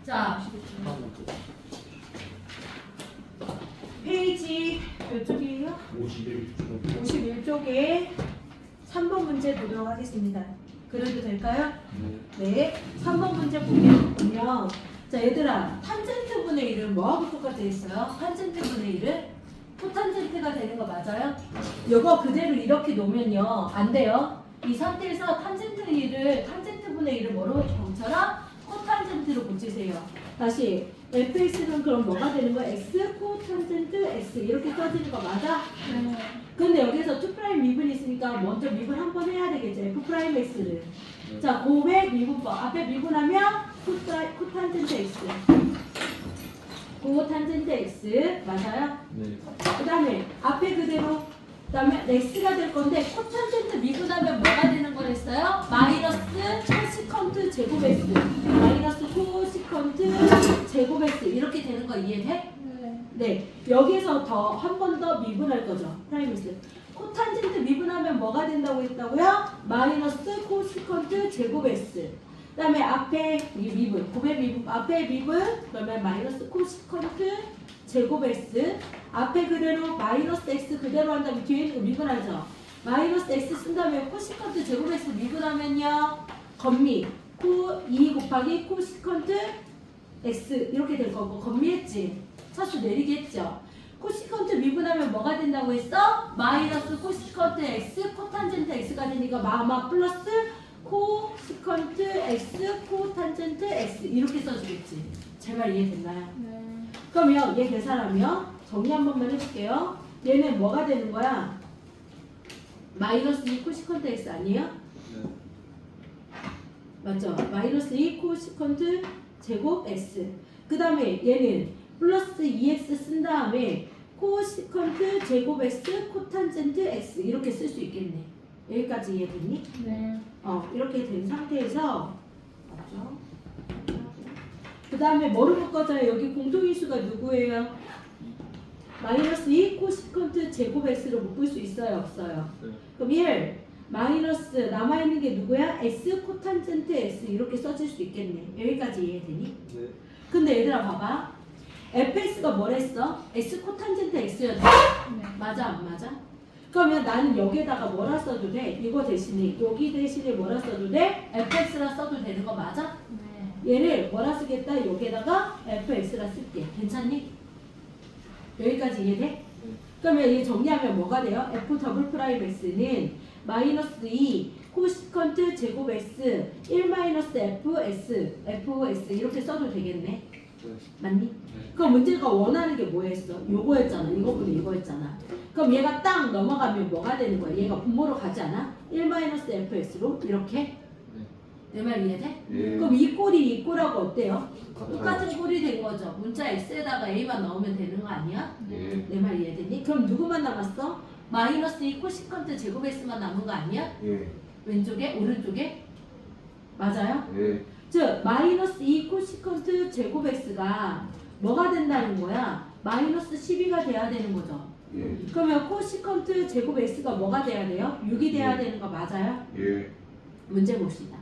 자, 페이지 몇 쪽이에요? 51쪽에 3번 문제 보도록 하겠습니다. 그래도 될까요? 네. 3번 문제 보면 자 얘들아 탄젠트분의 1은 뭐하고 똑같아 있어요? 탄젠트분의 1은 코탄젠트가 되는 거 맞아요? 이거 그대로 이렇게 놓으면요 안 돼요. 이 상태에서 탄젠트분의 1을 뭐로 정처럼 코탄젠트로 고치세요. 다시 fx는 그럼 뭐가 되는 거야? x 코탄젠트 x 이렇게 써지는 거 맞아? 네. 근데 여기서 2' 미분이 있으니까 먼저 미분 한 번 해야 되겠죠. f'x를. 자, 고백 미분법. 앞에 미분하면 코탄젠트 x. 코탄젠트 x. 맞아요? 네. 그 다음에 앞에 그대로 그 다음에 x가 될 건데 코탄젠트 미분하면 뭐가 되는 거랬어요? 마이너스 코시컨트 제곱 x. 마이너스 코시컨트 제곱 x. 이렇게 되는 거 이해돼? 네, 여기서 더 한 번 더 미분할 거죠. 프라임스. 코탄젠트 미분하면 뭐가 된다고 했다고요? 마이너스 코시컨트 제곱 x. 그다음에 앞에 이 미분, 고백 미분, 앞에 미분 그러면 마이너스 코시컨트 제곱 x. 앞에 그대로 마이너스 x 그대로 한 다음에 뒤에 있는 거 미분하죠. 마이너스 x 쓴 다음에 코시컨트 제곱 x 미분하면요, 건미 코 2 곱하기 코시컨트 x 이렇게 될 거고 건미했지. 차수 내리겠죠. 코시컨트 미분하면 뭐가 된다고 했어? 마이너스 코시컨트 x 코탄젠트 x가 되니까 마마 플러스 코시컨트 x 코탄젠트 x 이렇게 써주겠지. 제 말 이해됐나요? 네. 그러면 얘 계산하면 정리 한 번만 해줄게요. 얘는 뭐가 되는 거야? 마이너스 2 코시컨트 x 아니에요? 맞죠? 마이너스 2 코시컨트 제곱 x. 그 다음에 얘는 플러스 2x 쓴 다음에 코시컨트 제곱 x 코탄젠트 x 이렇게 쓸 수 있겠네. 여기까지 이해됐니? 네. 이렇게 된 상태에서 맞죠? 그 다음에 뭐로 묶어져요? 여기 공통인수가 누구예요? 마이너스 2 코시컨트 제곱 x로 묶을 수 있어요? 없어요? 네. 그럼 1 마이너스 남아있는 게 누구야? x 코탄젠트 x 이렇게 써줄 수 있겠네. 여기까지 이해되니? 네. 근데 얘들아 봐봐. fx가 뭐랬어? x 코탄젠트 x였다. 네. 맞아 안 맞아? 그러면 나는 여기에다가 뭐라 써도 돼? 이거 대신에 여기 대신에 뭐라 써도 돼? fx라 써도 되는 거 맞아? 네. 얘를 뭐라 쓰겠다? 여기에다가 fx라 쓸게. 괜찮니? 여기까지 이해돼? 네. 그러면 얘 정리하면 뭐가 돼요? f 더블 프라임 x는 마이너스 2 코시컨트 제곱 x 1 마이너스 fs 이렇게 써도 되겠네. 네. 맞니? 네. 그럼 문제가 원하는 게 뭐였어? 요거였잖아. 이거보다 이거였잖아. 그럼 얘가 딱 넘어가면 뭐가 되는 거야? 얘가 분모로 가지 않아? 1-fs로 이렇게? 네. 내 말 이해돼? 네. 그럼 이 꼴이 이 꼴하고 어때요? 같아요. 똑같은 꼴이 된 거죠. 문자 x에다가 a만 넣으면 되는 거 아니야? 예. 내 말 이해되니? 그럼 누구만 남았어? 마이너스 2 코시컨트 제곱 x만 남은 거 아니야? 예. 왼쪽에? 오른쪽에? 맞아요? 예. 즉 마이너스 2 코시컨트 제곱 x가 뭐가 된다는 거야? 마이너스 12가 돼야 되는 거죠. 예. 그러면 코시컨트 제곱 x가 뭐가 돼야 돼요? 6이 돼야 되는 거 맞아요? 예. 문제 봅시다.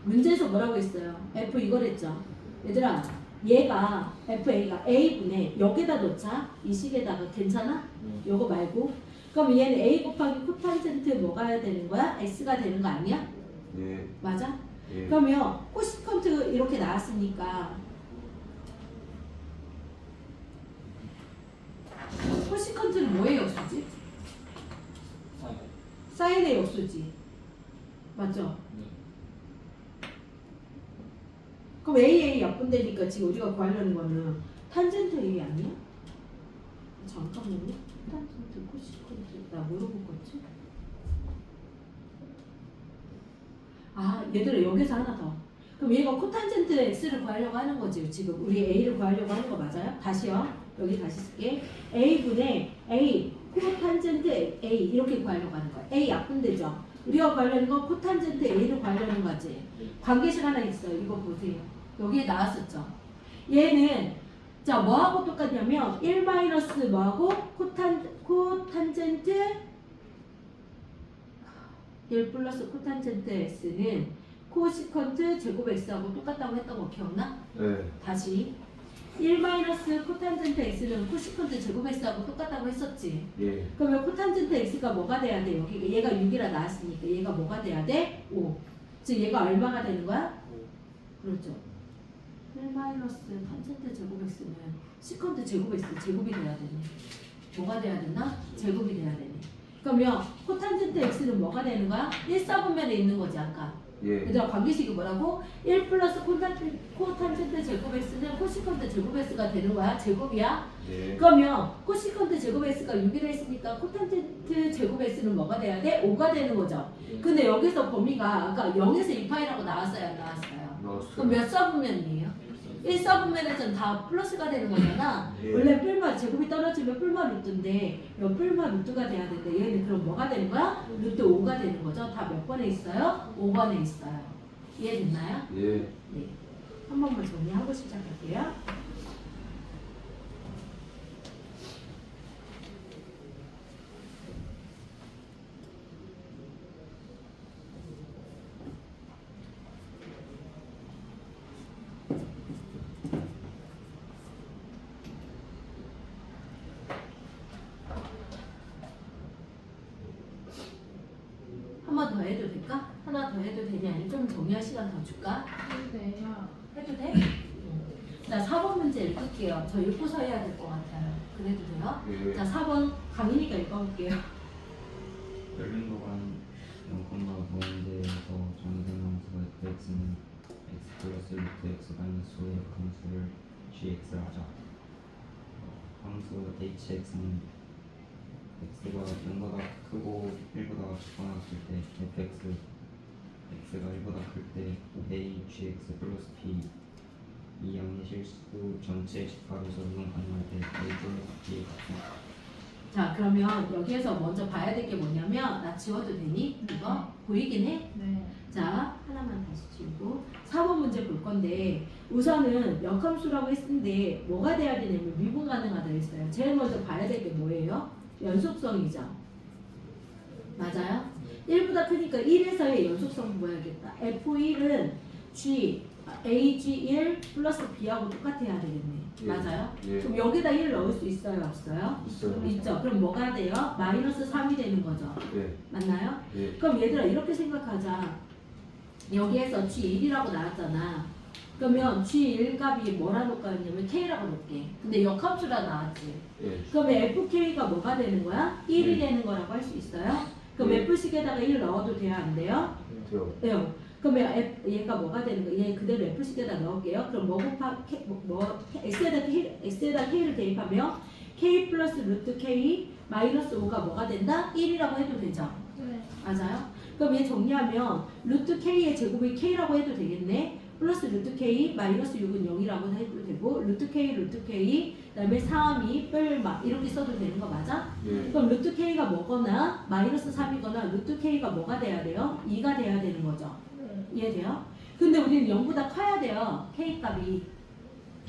문제에서 뭐라고 했어요? f 이거랬죠. 얘들아 얘가 fa가 a분의 여기다 놓자. 이 식에다가 괜찮아? 요거 말고. 그럼 얘는 a 곱하기 코탄젠트 뭐가 되는 거야? x가 되는 거 아니야? 예. 맞아? 예. 그러면 코시컨트 이렇게 나왔으니까 코시컨트는 뭐의 역수지? 사인의 역수지. 맞죠? 그럼 AA 약분되니까 지금 우리가 구하려는 거는 탄젠트 A 아니야? 잠깐만요. 탄젠트 코시컨트 나 뭐로 묶었지? 아 얘들아 여기서 하나 더. 그럼 얘가 코탄젠트 X를 구하려고 하는 거지. 지금 우리 A를 구하려고 하는 거 맞아요? 다시요. 여기 다시 쓸게. A분의 A 코탄젠트 A 이렇게 구하려고 하는 거야. A 약분되죠? 우리가 구하려는 건 코탄젠트 A를 구하려는 거지. 관계식 하나 있어요. 이거 보세요. 여기에 나왔었죠. 얘는 자 뭐하고 똑같냐면 1 마이너스 뭐하고 코탄젠트 1 플러스 코탄젠트 X는 코시컨트 제곱 x하고 똑같다고 했던 거 기억나? 네. 다시 1 마이너스 코탄젠트 x는 코시컨트 제곱 x하고 똑같다고 했었지. 예. 그러면 코탄젠트 x가 뭐가 돼야 돼? 여기 얘가 6이라 나왔으니까 얘가 뭐가 돼야 돼? 5. 즉 얘가 얼마가 되는 거야? 그렇죠. 1 마이너스 탄젠트 제곱 x는 시컨트 제곱 x 제곱이 돼야 되네. 뭐가 돼야 되나? 제곱이 돼야 되네. 그러면 코탄젠트 x는 뭐가 되는 거야? 1사분면에 있는 거지 아까. 예. 얘들아 관계식이 뭐라고? 1 플러스 코탄젠트 제곱 x는 코시컨트 제곱 x가 되는 거야. 제곱이야. 예. 그러면 코시컨트 제곱 x가 6이라 했으니까 코탄젠트 제곱 x는 뭐가 돼야 돼? 5가 되는 거죠. 근데 여기서 범위가 아까 0에서 2파이라고 나왔어요? 안 나왔어요? 넣었어요. 그럼 몇 사분면이에요? 1사분면에서는 다 플러스가 되는 거잖아. 예. 원래 뿔마 제곱이 떨어지면 뿔마 루트인데 요 뿔마 루트가 돼야 되는데 얘는 그럼 뭐가 되는 거야? 루트 5가 되는 거죠. 다 몇 번에 있어요? 5번에 있어요. 이해됐나요? 예. 네. 한 번만 정리하고 시작할게요. 한 번 더 해도 될까? 하나 더 해도 되냐? 아니면 좀 정리할 시간 더 줄까? 네요. 해도 돼? 자, 4번 문제 읽을게요. 저 읽고서 해야 될 것 같아요. 그래도 돼요? 예. 자, 4번 강인이가 읽어볼게요. 열린 도관 0,5인데에서 정의된 함수가 fx는 x 플러스 루트 x 마이너스 5의 함수를 gx를 하자. 함수 hx는 x가 0보다 크고 1보다 작거나 때 fx x가 1보다 클 때 a gx 플러스 b 이 양의 실수 전체 집합에서 적용 가능할 때 a 플러스 b의 값은 자, 그러면 여기에서 먼저 봐야 될 게 뭐냐면 나 지워도 되니? 이거 보이긴 해? 네. 자, 하나만 다시 지우고 4번 문제 볼 건데 우선은 역함수라고 했는데 뭐가 돼야 되냐면 미분 가능하다 했어요. 제일 먼저 봐야 될 게 뭐예요? 연속성이죠. 맞아요? 1보다 크니까 1에서의 연속성 보여야겠다. F1은 G, AG1 플러스 B하고 똑같아야 되겠네. 예. 맞아요? 예. 그럼 여기다 1 넣을 수 있어요? 없어요? 있어요. 있죠. 그럼 뭐가 돼요? 마이너스 3이 되는 거죠. 예. 맞나요? 예. 그럼 얘들아 이렇게 생각하자. 여기에서 G1이라고 나왔잖아. 그러면 G1 값이 뭐라 놓을까 했냐면 K라고 놓을게. 근데 역함수라 나왔지. 예. 그러면 FK가 뭐가 되는 거야? 1이 네. 되는 거라고 할 수 있어요? 그럼 네. F식에다가 1 넣어도 돼요? 안 돼요? 돼요. 돼요. 그러면 얘가 뭐가 되는 거야? 얘 그대로 F식에다 넣을게요. 그럼 뭐 곱하 X에다 K를 대입하면 K 플러스 루트 K 마이너스 5가 뭐가 된다? 1이라고 해도 되죠? 네. 맞아요? 그럼 얘 정리하면 루트 K의 제곱이 K라고 해도 되겠네? 플러스 루트 K 마이너스 6은 0이라고 해도 되고 루트 K 그다음에 3이 뿔막 이렇게 써도 되는 거 맞아? 예. 그럼 루트 K가 뭐거나 마이너스 3이거나 루트 K가 뭐가 돼야 돼요? 2가 돼야 되는 거죠. 네. 이해돼요? 근데 우리는 0보다 커야 돼요. K 값이.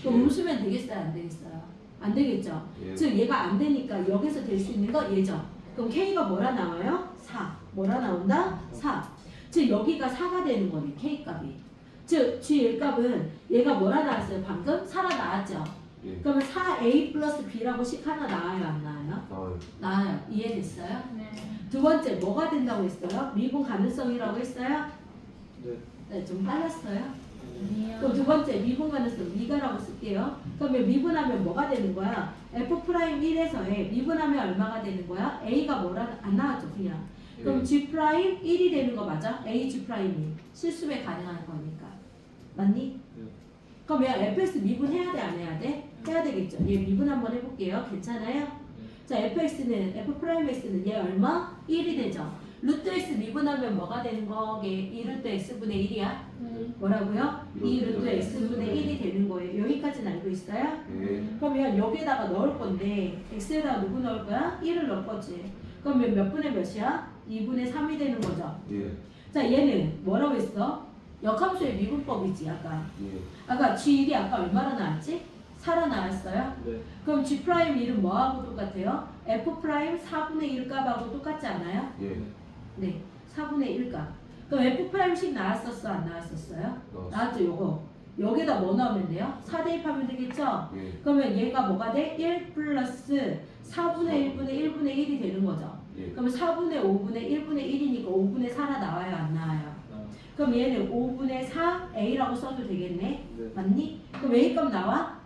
그럼 예. 음수면 되겠어요? 안 되겠어요? 안 되겠죠? 예. 즉 얘가 안 되니까 여기서 될 수 있는 거 얘죠. 그럼 K가 뭐라 나와요? 4. 뭐라 나온다? 4. 즉 여기가 4가 되는 거네. K 값이. 즉 G1 값은 얘가 뭐라 나왔어요? 방금 4라 나왔죠. 예. 그러면 4A 플러스 B라고 식 하나 나와요? 안 나와요? 나와요. 나와요. 이해됐어요? 네. 두 번째 뭐가 된다고 했어요? 미분 가능성이라고 했어요? 네. 네, 좀 빨랐어요. 아니요. 그럼 두 번째 미분 가능성 미가라고 쓸게요. 그러면 미분하면 뭐가 되는 거야? F'1에서의 미분하면 얼마가 되는 거야? A가 뭐라 안 나왔죠 그냥. 그럼 예. G'1이 되는 거 맞아? AG''이 실수에 가능한 거니까. 맞니? 네. 그럼 얘 fx 미분해야 돼? 안 해야 돼? 해야 되겠죠. 얘 미분 한번 해볼게요. 괜찮아요? 자, fx는 F'x는 얘 얼마? 1이 되죠. 루트 x 미분하면 뭐가 되는 거게? 2 루트 x분의 1이야? 네. 뭐라고요? 2 루트 x분의 1이 되는 거예요. 여기까지는 알고 있어요? 예. 그러면 여기에다가 넣을 건데 x에다가 누구 넣을 거야? 1을 넣을 거지. 그러면 몇 분의 몇이야? 2분의 3이 되는 거죠. 예. 자, 얘는 뭐라고 했어? 역함수의 미분법이지 아까. 예. 아까 G1이 아까 얼마나 나왔지? 4라 나왔어요? 네. 그럼 G'1은 뭐하고 똑같아요? F' 4분의 1 값하고 똑같지 않아요? 예. 네, 4분의 1 값. 그럼 F'10 나왔었어 안 나왔었어요? 나왔죠. 요거 여기다 뭐 넣으면 돼요? 4 대입하면 되겠죠? 예. 그러면 얘가 뭐가 돼? 1 플러스 4분의 1분의 1분의 1이 되는 거죠. 예. 그러면 4분의 5분의 1분의 1이니까 5분의 4가 나와요 안 나와요? 그럼 얘는 5분의 4 A라고 써도 되겠네? 네. 맞니? 그럼 A 값 나와?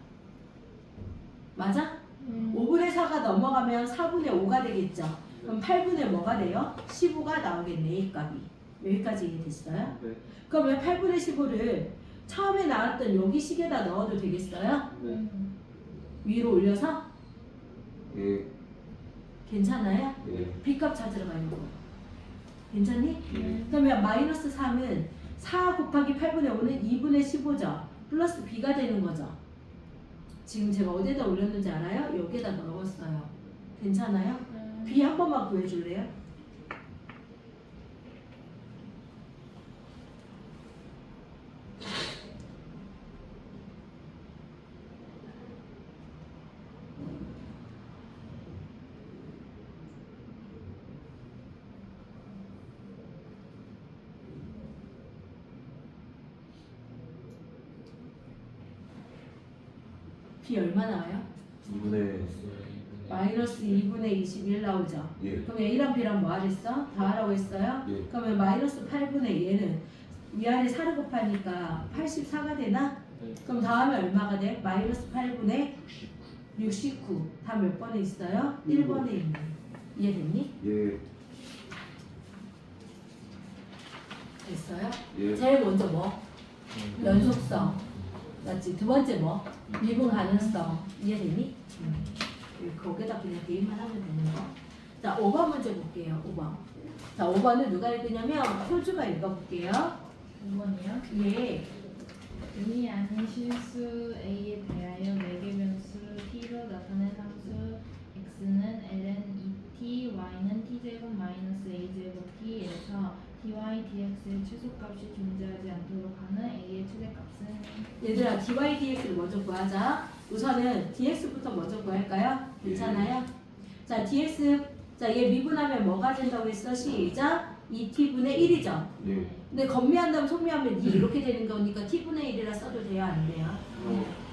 맞아? 5분의 4가 넘어가면 4분의 5가 되겠죠? 그럼 8분의 뭐가 돼요? 15가 나오겠네 A 값이. 여기까지 이해됐어요? 네. 그러면 8분의 15를 처음에 나왔던 여기 식에다 넣어도 되겠어요? 네. 위로 올려서? 예. 괜찮아요? 예. B값 찾으러 가는 거 괜찮니? 예. 그러면 마이너스 3은 4 곱하기 8분의 5는 2분의 15죠. 플러스 B가 되는 거죠. 지금 제가 어디에다 올렸는지 알아요? 여기에다 넣었어요. 괜찮아요? B 한 번만 구해줄래요? B 얼마 나와요? 2분의 마이너스 2분의 21 나오죠. 예. 그럼 A랑 B랑 뭐 하랬어? 다 하라고 했어요? 예. 그러면 마이너스 8분의 얘는 위아래 4를 곱하니까 84가 되나? 네. 그럼 다음에 얼마가 돼? 마이너스 8분의 69. 다 몇 번에 있어요? 1번에 있네. 이해됐니? 예. 됐어요? 예. 제일 먼저 뭐? 연속성. 맞지? 두 번째 뭐? 미분 가능성. 이해되니? 거기다 그냥 대입만 하면 되는 거. 자, 5번 문제 볼게요. 5번. 자, 5번은 누가 읽으냐면 효주가 읽어볼게요. 5번이요? 예. 의미 아닌 실수 A에 대하여 4개 변수 T로 나타낸 함수 X는 ln 2t, Y는 t제곱 마이너스 a제곱 t에서 dy, dx의 최소값이 존재하지 않도록 하는 A의 최대값은 얘들아, dy, dx를 먼저 구하자. 우선은 dx부터 먼저 구할까요? 괜찮아요? 자, dx. 자, 얘 미분하면 뭐가 된다고 했어? 시작. 2t분의 1이죠. 예. 근데 건미한 다음 속미하면 2 이렇게 되는 거니까 t분의 1이라 써도 돼요? 안 돼요?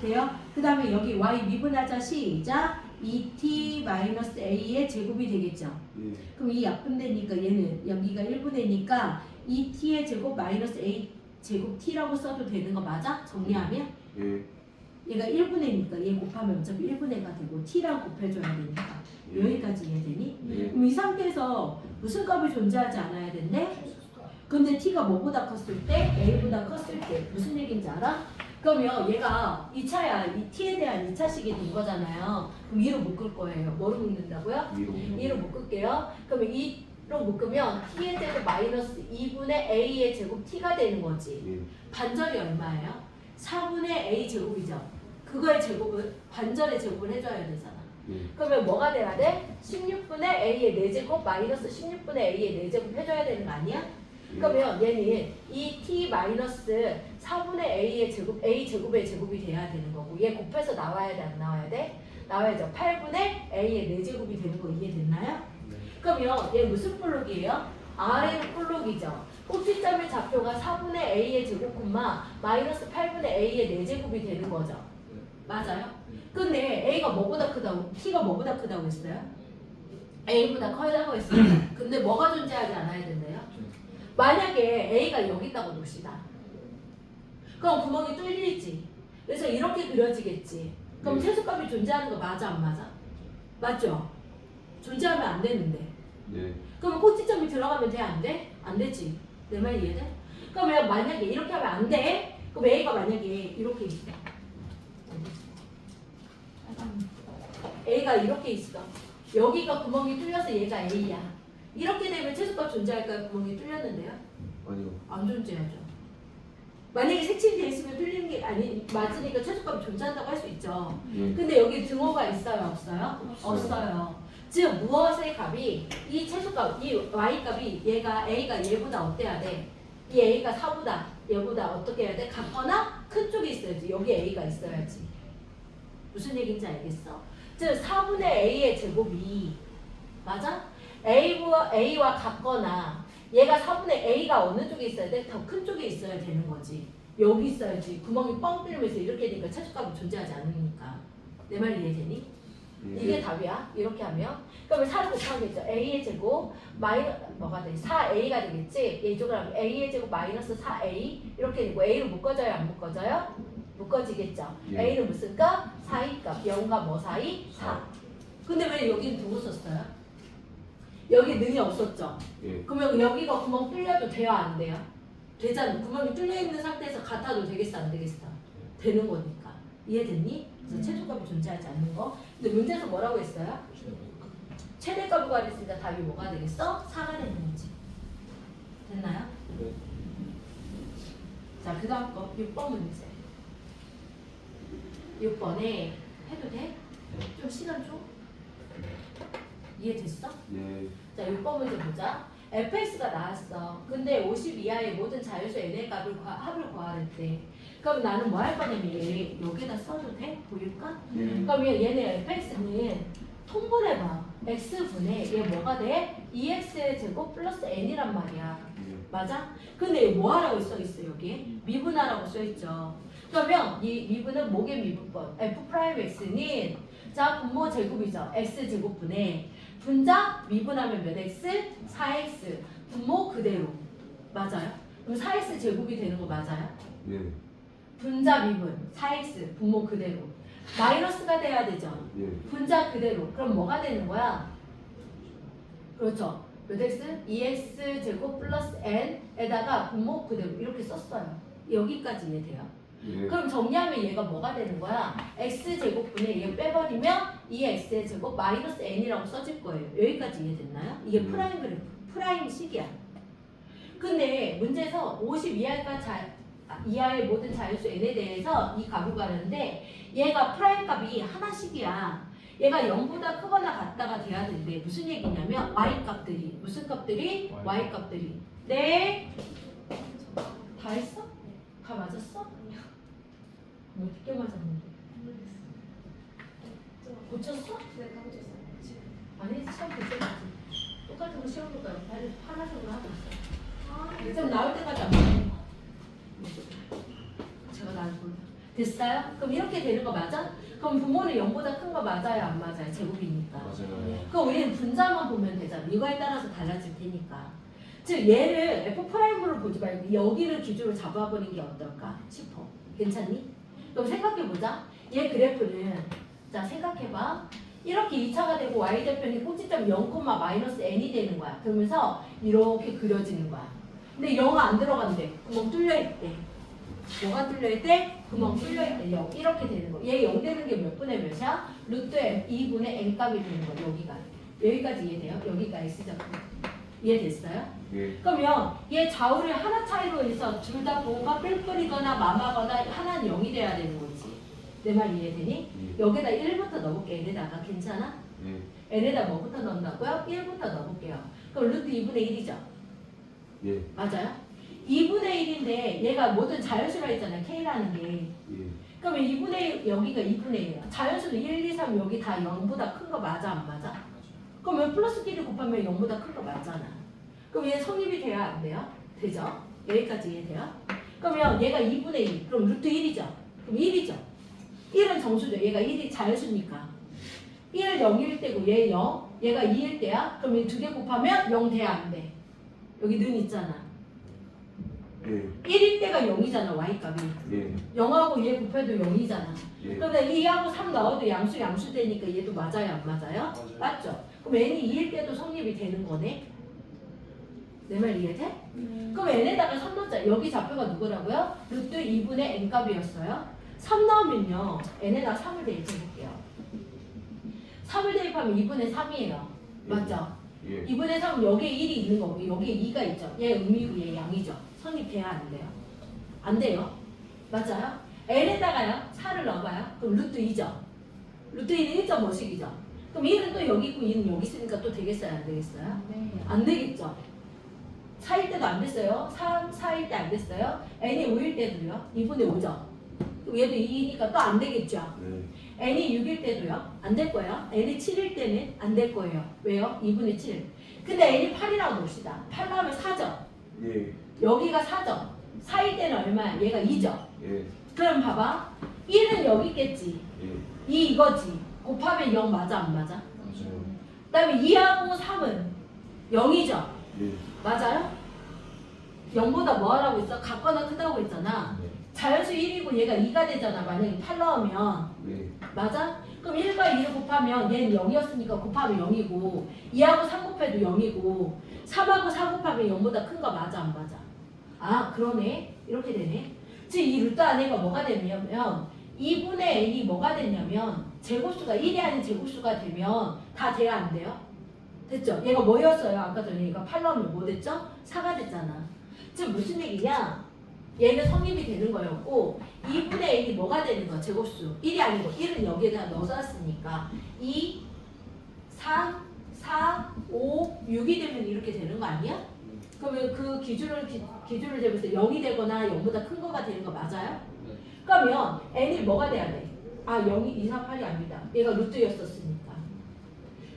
돼요? 그 다음에 여기 y 미분하자. 시작. 2t 마이너스 a의 제곱이 되겠죠. 예. 그럼 이 약분되니까 얘는 여기가 1분의니까 2t의 제곱 마이너스 a 제곱 t라고 써도 되는 거 맞아? 정리하면? 예. 얘가 1분의니까 얘 곱하면 어차피 1분의가 되고 t랑 곱해줘야 되니까 여기까지 이해되니? 예. 그럼 이 상태에서 무슨 값이 존재하지 않아야 된대? 근데 t가 뭐보다 컸을 때? a보다 컸을 때 무슨 얘기인지 알아? 그러면 얘가 2차야. 이 t에 대한 2차식이 된 거잖아요. 그럼 2로 묶을 거예요. 뭐로 묶는다고요? 위로. 2로 묶을게요. 그러면 2로 묶으면 t의 제곱 마이너스 2분의 a의 제곱 t가 되는 거지. 예. 반절이 얼마예요? 4분의 a 제곱이죠. 그거의 제곱을 반절의 제곱을 해줘야 되잖아. 예. 그러면 뭐가 돼야 돼? 16분의 a의 4제곱 마이너스 16분의 a의 4제곱 해줘야 되는 거 아니야? 그러면 얘는 이 t 마이너스 4분의 a의 제곱, a 제곱의 제곱이 돼야 되는 거고 얘 곱해서 나와야 돼, 안 나와야 돼? 나와야죠. 8분의 a의 4제곱이 되는 거 이해됐나요? 그러면 얘 무슨 볼록이에요? R의 볼록이죠. 꼭지점의 좌표가 4분의 a의 제곱 콤마 마이너스 8분의 a의 4제곱이 되는 거죠. 맞아요? 근데 a가 뭐보다 크다고, t가 뭐보다 크다고 했어요? a보다 커다고 했어요. 근데 뭐가 존재하지 않아야 된대요? 만약에 a가 여기 있다고 봅시다. 그럼 구멍이 뚫리지. 그래서 이렇게 그려지겠지. 그럼 네. 최소값이 존재하는 거 맞아 안 맞아? 맞죠? 존재하면 안 되는데. 네. 그러면 꼭지점이 들어가면 돼? 안 돼? 안 되지. 내 말 이해돼? 그러면 만약에 이렇게 하면 안 돼? 그럼 a가 만약에 이렇게 있어. a가 이렇게 있어. 여기가 구멍이 뚫려서 얘가 a야. 이렇게 되면 최소값 존재할까요? 구멍이 뚫렸는데요? 아니요. 안 존재하죠. 만약에 색칠이 돼 있으면 뚫리는 게 아니 맞으니까 최소값이 존재한다고 할 수 있죠. 예. 근데 여기 등호가 있어요, 없어요? 없어요. 즉 무엇의 값이 이 최소값, 이 y 값이 얘가 a가 얘보다 어때야 돼? 이 a가 4보다 얘보다 어떻게 해야 돼? 같거나 큰 쪽에 있어야지. 여기 a가 있어야지. 무슨 얘기인지 알겠어? 즉 4분의 a의 제곱이 맞아? a와 같거나 얘가 4분의 a가 어느 쪽에 있어야 돼? 더 큰 쪽에 있어야 되는 거지. 여기 있어야지. 구멍이 뻥 뚫리면서 이렇게 되니까 최소값이 존재하지 않으니까. 내 말 이해되니? 이게 답이야. 이렇게 하면. 그러면 4를 곱하겠죠. a의 제곱 뭐가 돼? 4a가 되겠지. 이쪽으로 하면 a의 제곱 마이너스 4a 이렇게 되고 a로 묶어져요? 안 묶어져요? 묶어지겠죠. 예. a는 무슨 값? 4의 값. 0과 뭐 사이? 4. 근데 왜 여기는 도로 썼어요? 여기 능이 없었죠. 예. 그러면 여기가 구멍 뚫려도 돼요? 안 돼요? 되잖아. 구멍이 뚫려 있는 상태에서 같아도 되겠어? 안 되겠어? 되는 거니까. 이해됐니? 그래서 최소값이 존재하지 않는 거. 근데 문제에서 뭐라고 했어요? 최대값을 구하랬으니까 답이 뭐가 되겠어? 4가 되는 거지. 됐나요? 네. 자, 그 다음 거 6번 문제. 6번에 해도 돼? 좀 시간 줘? 이해됐어? 예. 자, 6번 문제 보자. fx가 나왔어. 근데 50 이하의 모든 자유수 n의 값을 합을 구하랬대. 그럼 나는 뭐 할 거냐면 얘 여기다 써도 돼? 보일까? 그럼 얘네 fx는 통분해봐. x분의 얘 뭐가 돼? 2x의 제곱 플러스 n이란 말이야. 맞아? 근데 얘 뭐 하라고 써있어 여기에? 미분하라고 써있죠. 그러면 이 미분은 뭐의 미분법? f'x는 자 분모 제곱이죠. x제곱분의 분자 미분하면 몇 x? 4x 분모 그대로 맞아요? 그럼 4x 제곱이 되는 거 맞아요? 예. 분자 미분 4x 분모 그대로 마이너스가 돼야 되죠. 예. 분자 그대로 그럼 뭐가 되는 거야? 그렇죠. 몇 x? 2x 제곱 플러스 n에다가 분모 그대로 이렇게 썼어요. 여기까지 이해돼요? 예. 그럼 정리하면 얘가 뭐가 되는 거야? x제곱분의 얘 빼버리면 2x의 제곱 마이너스 n이라고 써질 거예요. 여기까지 이해됐나요? 이게 프라임 그래프, 프라임식이야. 근데 문제에서 50 이하의 모든 자유수 n에 대해서 이 값을 구하는데 얘가 프라임 값이 하나씩이야. 얘가 0보다 크거나 같다가 돼야 되는데 무슨 얘기냐면 y 값들이 무슨 값들이? y 값들이 네? 다 했어? 다 맞았어? 뭐 늦게 맞았는데 고쳤어? 네, 다 고쳤어요. 아니 시험 고쳤지. 똑같은 거 시험 볼까요? 파란색으로 하고 있어. 일단 나올 때까지 안 맞는 거. 제가 나를 몰라. 됐어요? 그럼 이렇게 되는 거 맞아? 그럼 부모는 0보다 큰 거 맞아요? 안 맞아요? 제곱이니까. 맞아요. 그럼 우리는 분자만 보면 되잖아. 이거에 따라서 달라질 테니까. 즉 얘를 F'으로 보지 말고 여기를 기준으로 잡아보는 게 어떨까 싶어. 괜찮니? 그럼 생각해보자. 얘 그래프는 자 생각해봐. 이렇게 2차가 되고 y절편이 꼭지점 0,-n이 되는 거야. 그러면서 이렇게 그려지는 거야. 근데 0은 안 들어간대. 구멍 뚫려있대. 뭐가 뚫려있대? 구멍 뚫려있대. 0. 이렇게 되는 거. 얘 0 되는 게 몇 분의 몇이야? 루트 m 2분의 n값이 되는 거. 여기가. 여기까지 이해돼요? 여기가 x좌표. 이해됐어요? 예. 그러면 얘 좌우를 하나 차이로 해서 둘 다 뭔가 뿔뿔이거나 마마거나 하나는 0이 돼야 되는 거지. 내 말 이해되니? 예. 여기다 1부터 넣어볼게. n에다가 괜찮아? 예. n에다 뭐부터 넣는다고요? 1부터 넣어볼게요. 그럼 루트 2분의 1이죠? 예. 맞아요? 2분의 1인데 얘가 모든 자연수라 했잖아요. k라는 게. 예. 그러면 2분의 1, 여기가 2분의 1이야. 자연수는 1, 2, 3 여기 다 0보다 큰 거 맞아? 안 맞아? 그럼 플러스 끼리 곱하면 0보다 큰 거 맞잖아. 그럼 얘 성립이 돼야 안 돼요? 되죠? 여기까지 이해돼요? 그러면 얘가 2분의 1, 그럼 루트 1이죠? 그럼 1이죠? 1은 정수죠. 얘가 1이 자연수니까. 1 0일 때고 얘 0, 얘가 2일 때야? 그럼 이 두 개 곱하면 0 돼야 안 돼? 여기 는 있잖아. 예. 1일 때가 0이잖아, y값이. 예. 0하고 얘 곱해도 0이잖아. 예. 그런데 2하고 3 넣어도 양수 되니까 얘도 맞아요, 안 맞아요? 맞죠? 그럼 n이 2일 때도 성립이 되는 거네? 내 말 이해돼? 그럼 n에다가 3 넣자. 여기 좌표가 누구라고요? 루트 2분의 n 값이었어요. 3 넣으면요. n에다 3을 대입해볼게요. 3을 대입하면 2분의 3이에요. 맞죠? 예. 2분의 3은 여기에 1이 있는 거고 여기에 2가 있죠. 얘 음이고 얘 양이죠. 성립돼야 안 돼요? 안 돼요. 맞아요? n에다가요. 4를 넣어봐요. 그럼 루트 2죠. 루트 2는 1.5씩이죠. 그럼 1은 또 여기 있고 2는 여기 있으니까 또 되겠어요? 안 되겠어요? 네. 안 되겠죠. 4일 때도 안 됐어요. 4일 때 안 됐어요. n이 5일 때도요. 2분의 5죠. 그럼 얘도 2니까 또 안 되겠죠. 네. n이 6일 때도요. 안 될 거예요. n이 7일 때는 안 될 거예요. 왜요? 2분의 7. 근데 n이 8이라고 봅시다. 8 나오면 4죠. 예. 여기가 4죠. 4일 때는 얼마야? 얘가 2죠. 예. 그럼 봐봐. 1은 여기 있겠지. 예. 2 이거지. 곱하면 0 맞아 안 맞아? 맞아요. 그 다음에 2하고 3은 0이죠. 예. 맞아요? 0보다 뭐 하라고 했어? 같거나 크다고 했잖아. 네. 자연수 1이고 얘가 2가 되잖아. 만약에 8 넣으면. 네. 맞아? 그럼 1과 2를 곱하면 얘는 0이었으니까 곱하면 0이고 2하고 3 곱해도 0이고 3하고 4 곱하면 0보다 큰 거 맞아 안 맞아? 아 그러네. 이렇게 되네. 즉 이 루트 안에가 뭐가 되냐면 2분의 n이 뭐가 되냐면 제곱수가 1이 아닌 제곱수가 되면 다 돼야 안 돼요? 됐죠? 얘가 뭐였어요? 아까 전에 얘가 8 넣으면 뭐 됐죠? 4가 됐잖아. 지금 무슨 얘기냐? 얘는 성립이 되는 거였고 2분의 n이 뭐가 되는 거야? 제곱수 1이 아니고 1은 여기에다 넣어놨으니까 2, 3, 4, 5, 6이 되면 이렇게 되는 거 아니야? 그러면 그 기준을 재면서 0이 되거나 0보다 큰 거가 되는 거 맞아요? 그러면 n이 뭐가 돼야 돼? 아 0이 2, 4, 8이 아니다. 얘가 루트였었으니까.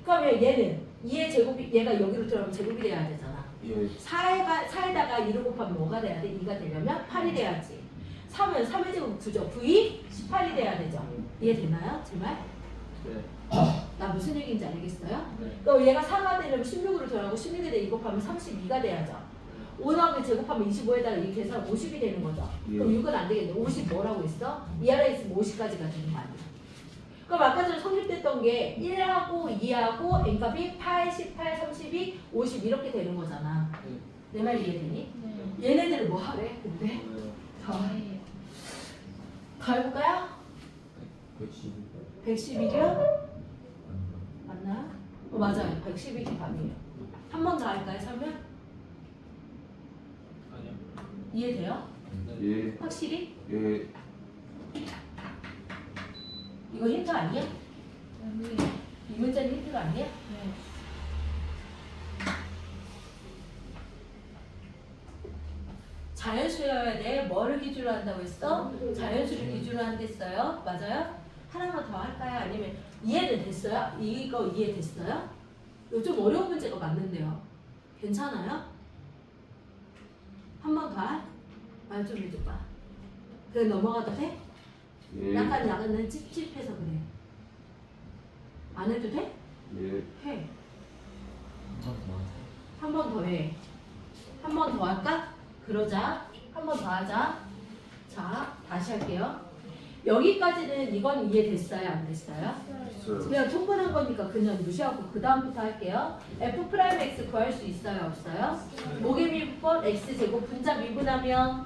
그러면 얘는 2의 제곱이 얘가 여기로 들어가면 제곱이 돼야 되잖아. 예. 4에다가 2를 곱하면 뭐가 돼야 돼? 2가 되려면 8이 돼야지. 3은 3의 제곱 9죠. 9이 18이 돼야 되죠. 이해되나요? 제발? 네. 나 무슨 얘기인지 알겠어요? 네. 그럼 얘가 4가 되려면 16으로 들어가고 16에다 2 곱하면 32가 돼야죠. 5 나오면 제곱하면 25에다가 이 계산 50이 되는 거죠. 그럼 6은 안 되겠네. 50 뭐라고 했어? 이 아래에 있으면 50까지가 되는 거 아니야. 그럼 아까 전에 성립됐던 게 1하고 2하고 n값이 8, 18, 32, 50 이렇게 되는 거잖아. 내 말 이해되니? 네. 얘네들을 뭐 하래? 근데 더 해볼까요? 111이요? 맞나요? 맞아요. 111이 답이에요. 한 번 더 할까요? 설명? 이해돼요? 예. 확실히? 예. 이거 힌트 아니야? 여기 이 문자는 힌트가 아니야? 네. 자연수여야 돼. 뭐를 기준으로 한다고 했어? 자연수를 기준으로 한댔어요. 맞아요? 하나만 더 할까요? 아니면 이해는 됐어요? 이거 이해됐어요? 이거 좀 어려운 문제가 맞는데요. 괜찮아요? 한 번 더 할? 말 좀 해줘봐. 그래 넘어가도 돼? 예. 약간 나는 찝찝해서 그래. 안 해도 돼? 예. 해. 한 번 더 해. 한 번 더 할까? 그러자. 한 번 더 하자. 자, 다시 할게요. 여기까지는 이건 이해됐어요? 안 됐어요? 있어요. 그냥 충분한 거니까 그냥 무시하고 그 다음부터 할게요. f 프라임 x 구할 수 있어요? 없어요? 목의 미분 x 제곱 분자 미분하면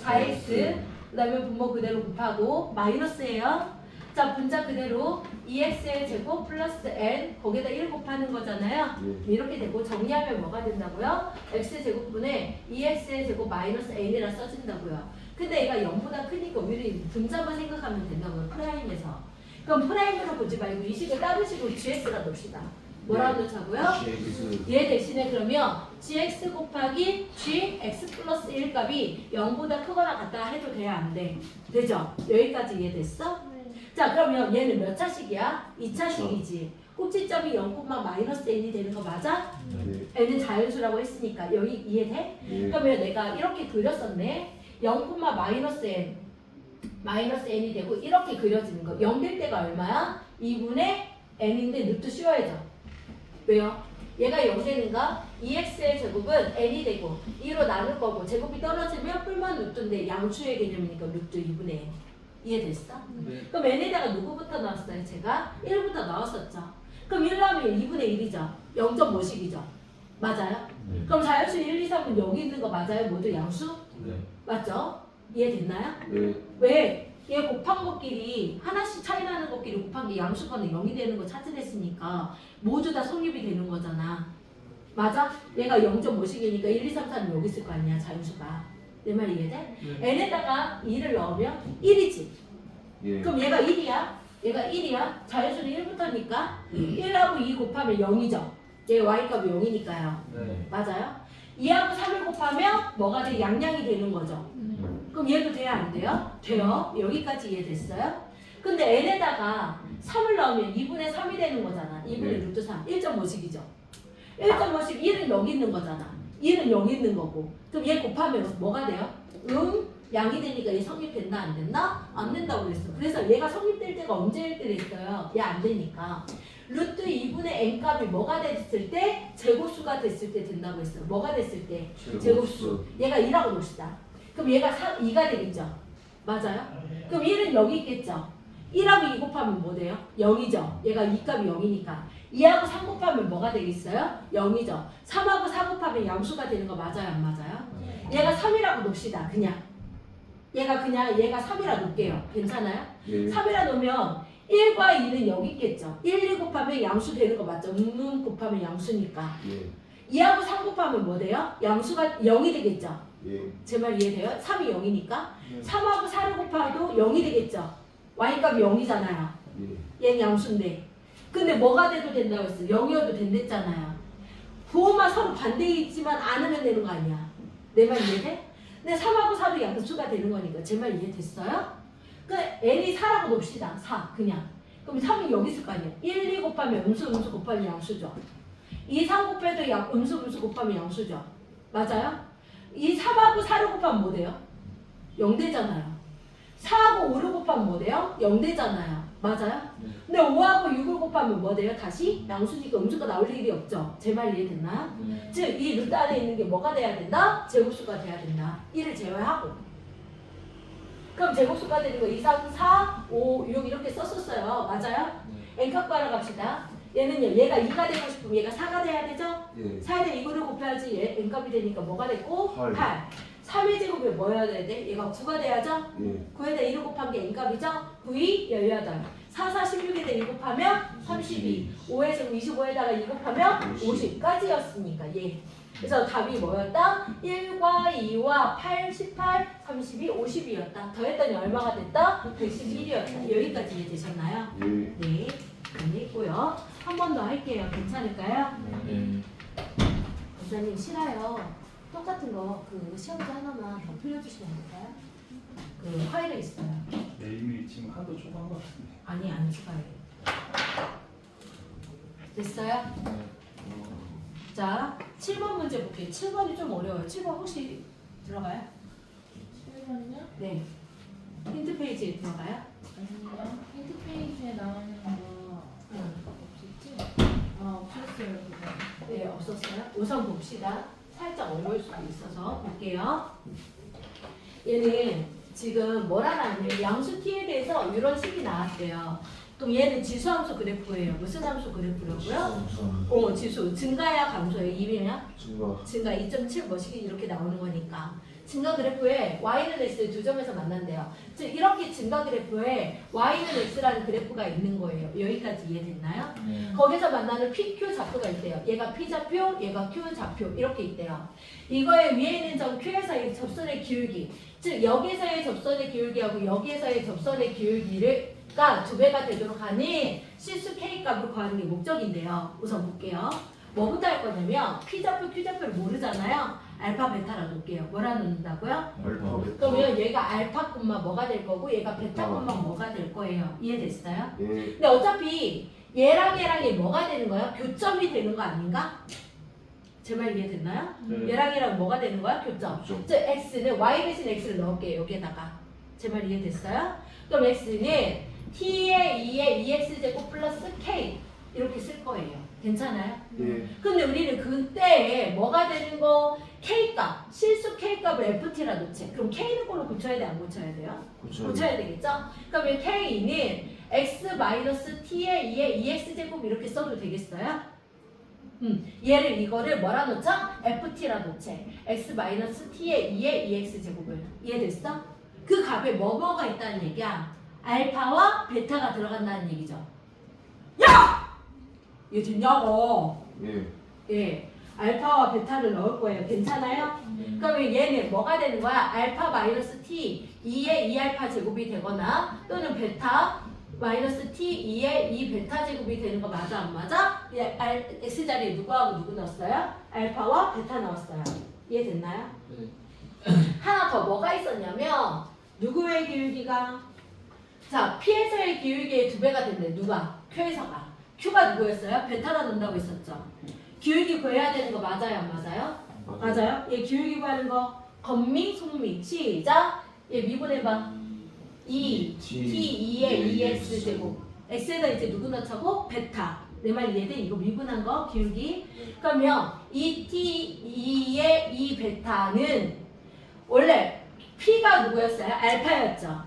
4x 그 다음에 분모 그대로 곱하고 마이너스예요. 자 분자 그대로 2x의 제곱 플러스 n 거기다 1 곱하는 거잖아요. 예. 이렇게 되고 정리하면 뭐가 된다고요? x제곱분의 2x의 제곱 마이너스 n이라 써진다고요. 근데 얘가 0보다 크니까 우리 분자만 생각하면 된다고요. 프라임에서. 그럼 프라임으로 보지 말고 이 식을 다른 식으로 gx라 놓읍시다. 뭐라고 놓자고요? GX. 얘 대신에 그러면 gx 곱하기 gx 플러스 1 값이 0보다 크거나 같다 해도 돼야 안 돼? 되죠? 여기까지 이해됐어? 자 그러면 얘는 몇 차식이야? 2차식이지. 꼭지점이 0, 마이너스 n이 되는 거 맞아? 예. n은 자연수라고 했으니까 여기 이해돼? 예. 그러면 내가 이렇게 그렸었네. 0, 마이너스 n이 되고 이렇게 그려지는 거. 0 될 때가 얼마야? 2분의 n인데 루트 씌워야죠. 왜요? 얘가 0 되는가? 2x의 제곱은 n이 되고 2로 나눌 거고 제곱이 떨어지면 뿔만 루트인데 양수의 개념이니까 루트 2분의 n. 이해됐어? 네. 그럼 n에다가 누구부터 나왔어요? 제가 1부터 나왔었죠. 그럼 1 나오면 2분의 1이죠. 0.5씩이죠. 맞아요? 네. 그럼 자연수 1, 2, 3은 여기 있는 거 맞아요? 모두 양수? 네. 맞죠? 이해됐나요? 네. 왜? 얘 곱한 것끼리 하나씩 차이 나는 것끼리 곱한 게 양수거나 0이 되는 거 찾아냈으니까 모두 다 성립이 되는 거잖아. 맞아? 얘가 0.5씩이니까 1, 2, 3, 4는 여기 있을 거 아니야 자연수가. 내 말 이해돼? n에다가 2를 넣으면 1이지. 예. 그럼 얘가 1이야? 얘가 1이야? 자연수는 1부터니까 1하고 2 곱하면 0이죠. 얘 y값이 0이니까요. 네. 맞아요? 2하고 3을 곱하면 뭐가 돼? 양양이 되는 거죠. 그럼 얘도 돼야 안 돼요? 돼요. 여기까지 이해됐어요? 근데 n에다가 3을 넣으면 2분의 3이 되는 거잖아. 2분의 네. 루트 3. 1.5씩이죠. 1.5씩 1은 여기 있는 거잖아. 1은 여기 있는 거고. 그럼 얘 곱하면 뭐가 돼요? 양이 되니까 얘 성립된다 안 된다? 안 된다고 그랬어. 그래서 얘가 성립될 때가 언제일 때 됐어요? 얘 안 되니까. 루트 2분의 n 값이 뭐가 됐을 때? 제곱수가 됐을 때 된다고 했어요. 뭐가 됐을 때? 제곱수. 얘가 2라고 봅시다. 그럼 얘가 2가 되겠죠? 맞아요? 그럼 1은 여기 있겠죠? 1하고 2 곱하면 뭐 돼요? 0이죠? 얘가 2 값이 0이니까. 2하고 3 곱하면 뭐가 되겠어요? 0이죠? 3하고 4 곱하면 양수가 되는 거 맞아요? 안 맞아요? 얘가 3이라고 놓읍시다. 그냥. 얘가 3이라 놓을게요. 괜찮아요? 예. 3이라 놓으면 1과 2는 여기 있겠죠? 1, 2 곱하면 양수 되는 거 맞죠? 곱하면 양수니까. 예. 2하고 3 곱하면 뭐 돼요? 양수가 0이 되겠죠? 예. 제 말 이해돼요? 3이 0이니까 3하고 4를 곱해도 0이 되겠죠? y값이 0이잖아요. 예. 얘는 양수인데. 근데 뭐가 돼도 된다고 했어? 0이어도 된댔잖아요. 부호만 서로 반대에 있지만 않으면 되는 거 아니야. 내 말 이해돼? 근데 3하고 4도 양수가 되는 거니까 제 말 이해됐어요? 그 n이 4라고 놉시다. 4 그냥. 그럼 3이 여기 있을 거 아니야. 1, 2 곱하면 음수 곱하면 양수죠. 2, 3 곱해도 음수 곱하면 양수죠. 맞아요? 이 3하고 4를 곱하면 뭐 돼요? 0 되잖아요. 4하고 5를 곱하면 뭐 돼요? 0 되잖아요. 맞아요? 근데 5하고 6을 곱하면 뭐 돼요? 다시 양수니까 음수가 나올 일이 없죠. 제 말 이해됐나요? 즉, 이 루트 안에 있는 게 뭐가 돼야 된다? 제곱수가 돼야 된다. 1을 제외하고. 그럼 제곱수가 되는 거 2, 3, 4, 5, 6 이렇게 썼었어요. 맞아요? n값 구하러 갑시다. 얘는요, 얘가 2가 되고 싶으면 얘가 4가 돼야 되죠? 예. 4에다 이거를 곱해야지 얘 n값이 되니까 뭐가 됐고? 8. 8. 3의 제곱이 뭐여야 돼? 얘가 9가 돼야죠? 예. 9에다 1을 곱한 게 n값이죠? 9, 2, 18. 4, 4, 16에다 1 곱하면 32. 5의 제곱 25에다가 2 곱하면 50까지였으니까 예. 그래서 답이 뭐였다? 1과 2와 8, 18, 32, 50이었다. 더했더니 얼마가 됐다? 111이었다. 여기까지 이해되셨나요? 예. 네. 이해했고요. 한 번 더 할게요. 괜찮을까요? 네. 원장님 싫어요. 똑같은 거 그 시험지 하나만 더 풀려주시면 안 될까요? 그 화일에 있어요. 네, 이미 지금 하도 초반 것 같은데. 아니 안 추가해요. 됐어요? 자 7번 문제 볼게요. 7번이 좀 어려워요. 7번 혹시 들어가요? 7번요? 네. 힌트 페이지에 들어가요? 아니요. 힌트 페이지에 나오는 거 응. 없었지? 아, 없었어요, 그거. 네 없었어요. 우선 봅시다. 살짝 어려울 수도 있어서 볼게요. 얘는 지금 뭐라 나왔냐면 양수 t에 대해서 이런 식이 나왔대요. 그럼 얘는 지수함수 그래프예요. 무슨 함수 그래프라고요? 지수. 증가야 감소야? 2이냐? 증가 2.7 뭐시기 이렇게 나오는 거니까. 증가 그래프에 y는 x 두 점에서 만난대요. 즉 이렇게 증가 그래프에 y는 x라는 그래프가 있는 거예요. 여기까지 이해됐나요? 거기서 만나는 PQ 좌표가 있대요. 얘가 P 좌표, 얘가 Q 좌표 이렇게 있대요. 이거의 위에 있는 점 Q에서의 접선의 기울기, 즉 여기서의 접선의 기울기하고 여기에서의 접선의 기울기가 2배가 되도록 하는 실수 K 값을 구하는 게 목적인데요. 우선 볼게요. 뭐부터 할 거냐면 P 좌표, Q 좌표를 모르잖아요. 알파, 베타라 놓을게요. 뭐라 놓는다고요? 그러면 얘가 알파 콤마 뭐가 될 거고 얘가 베타 콤마 뭐가 될 거예요. 이해됐어요? 예. 근데 어차피 얘랑이 뭐가 되는 거야? 교점이 되는 거 아닌가? 제 말 이해됐나요? 얘랑 뭐가 되는 거야? 교점. 교점. 즉 x는 y 대신 x를 넣을게요. 여기에다가. 제 말 이해됐어요? 그럼 x는 t의 2의 2x제곱 플러스 k 이렇게 쓸 거예요. 괜찮아요? 예. 근데 우리는 그때에 뭐가 되는 거? K값, 실수 K값을 FT라 놓지. 그럼 K는 걸로 고쳐야 돼? 안 고쳐야 돼요? 고쳐야 되겠죠? 그러면 K는 x-t의 2의 2x제곱 이렇게 써도 되겠어요? 얘를 이거를 뭐라 놓죠? FT라 놓지. x-t의 2의 2x제곱을. 이해됐어? 그 값에 뭐가 있다는 얘기야? 알파와 베타가 들어간다는 얘기죠. 야! 이게 됐냐고. 예. 예, 알파와 베타를 넣을 거예요. 괜찮아요? 그러면 얘는 뭐가 되는 거야? 알파 마이너스 t 2의 2알파 제곱이 되거나 또는 베타 마이너스 t 2의 2베타 제곱이 되는 거 맞아 안 맞아? 예, x 자리에 누구하고 누구 넣었어요? 알파와 베타 넣었어요. 이해됐나요? 하나 더 뭐가 있었냐면 누구의 기울기가? 자, P에서의 기울기의 2배가 된대. 누가? Q에서가. Q가 누구였어요? 베타가 논다고 했었죠. 기울기 구해야 되는 거 맞아요? 안 맞아요? 맞아요. 얘 기울기 구하는 거 건미, 속미. 시작. 얘 미분해봐. 2, T, 2의 2x 제곱. x에다 이제 누구 넣자고? 베타. 내 말 이해돼? 이거 미분한 거 기울기. 그러면 2t 2의 2 베타는 원래 p가 누구였어요? 알파였죠.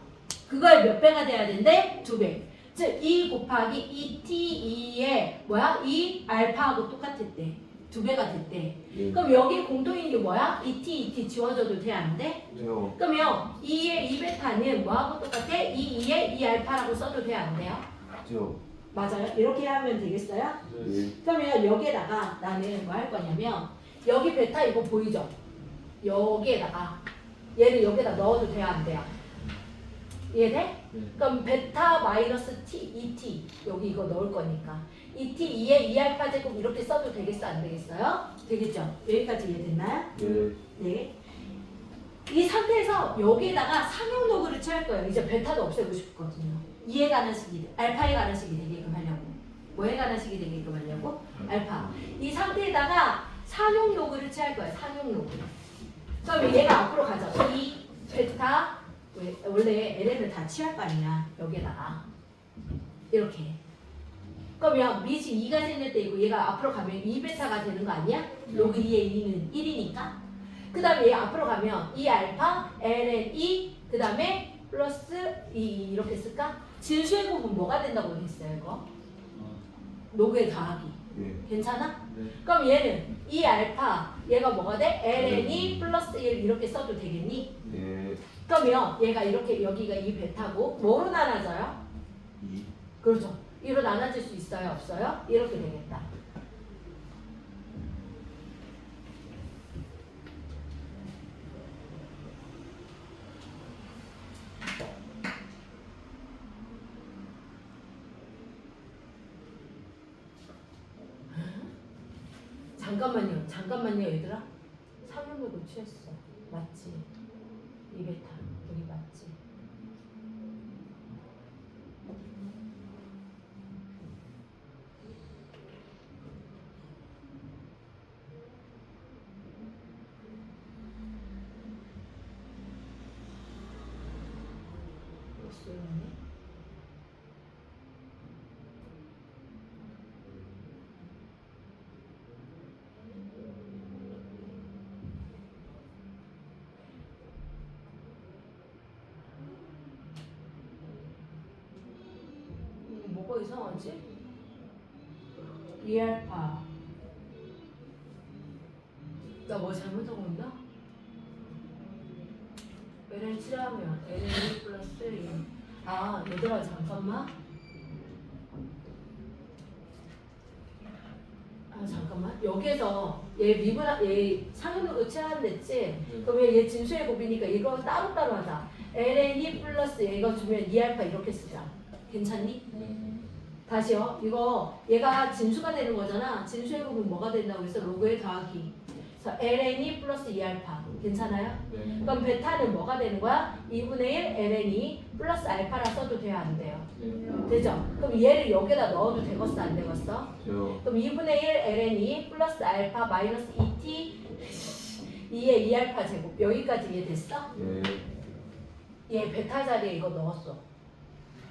그걸 몇 배가 돼야 된대? 2배. 즉 2 곱하기 2t 2의 뭐야? 2 알파하고 똑같았대. 2배가 됐대. 예. 그럼 여기 공통인 게 뭐야? 2t 지워져도 돼? 안 돼? 돼요. 그러면 2의 2 베타는 뭐하고 똑같아? 2의 2 알파라고 써도 돼? 안 돼요? 돼요. 맞아요. 이렇게 하면 되겠어요? 예. 그러면 여기에다가 나는 뭐 할 거냐면 여기 베타 이거 보이죠? 여기에다가 얘를 여기다 넣어도 돼요? 안 돼요? 이해돼? 네. 그럼 베타 마이너스 t, 2t 여기 이거 넣을 거니까 2t 2에 2알파 제곱 이렇게 써도 되겠어? 안 되겠어요? 되겠죠? 여기까지 이해됐나요? 예. 네. 이 상태에서 여기에다가 상용 로그를 취할 거예요. 이제 베타도 없애고 싶거든요. 2에 관한 식이, 알파에 관한 식이 되게끔 하려고. 뭐에 관한 식이 되게끔 하려고? 알파. 이 상태에다가 상용 로그를 취할 거예요. 상용 로그. 그럼 얘가 앞으로 가죠. 이 베타, 원래 LN을 다 취할 거 아니냐. 여기에다가. 이렇게. 그러면 밑이 2가 생길 때 있고 얘가 앞으로 가면 2베타가 되는 거 아니야? 로그 2의 2는 1이니까. 그 다음에 얘 앞으로 가면 2알파, ln 2, 그 다음에 플러스 2 이렇게 쓸까? 진수의 곱은 뭐가 된다고 했어요 이거? 로그의 더하기. 예. 괜찮아? 네. 그럼 얘는 2알파, 얘가 뭐가 돼? ln 2 플러스 1 이렇게 써도 되겠니? 예. 그러면 얘가 이렇게 여기가 2베타고 뭐로 나눠져요? 2. 그렇죠. 2로 나눠질 수 있어요? 없어요? 이렇게 되겠다. 잠깐만요 얘들아. 상용로그 취했어. 맞지? 2베타 여기 맞지? 네. 뭐가 이상하지? 2알파 나 뭐 잘못하고 있나? ln 칠하면 ln 플러스 1 아 얘들아 잠깐만 잠깐만 여기에서 얘 미분하 얘 상용으로 칠하는댔지? 그럼 얘 진수의 곱이니까 이거 따로따로 하자 ln 2 플러스 얘가 주면 2알파 이렇게 쓰자 괜찮니? 다시요. 이거 얘가 진수가 되는 거잖아. 진수의 곱은 뭐가 된다고 했어? 로그의 더하기. 그래서 ln 플러스 2알파. 괜찮아요? 네. 그럼 베타는 뭐가 되는 거야? 2분의 1 ln 플러스 알파라 써도 돼요? 안 돼요? 네. 되죠? 그럼 얘를 여기다 넣어도 되겠어? 안 되겠어? 돼요. 그럼 2분의 1 ln 플러스 알파 마이너스 2t 2의 2알파 제곱. 여기까지 이해됐어? 예. 얘 베타 자리에 이거 넣었어.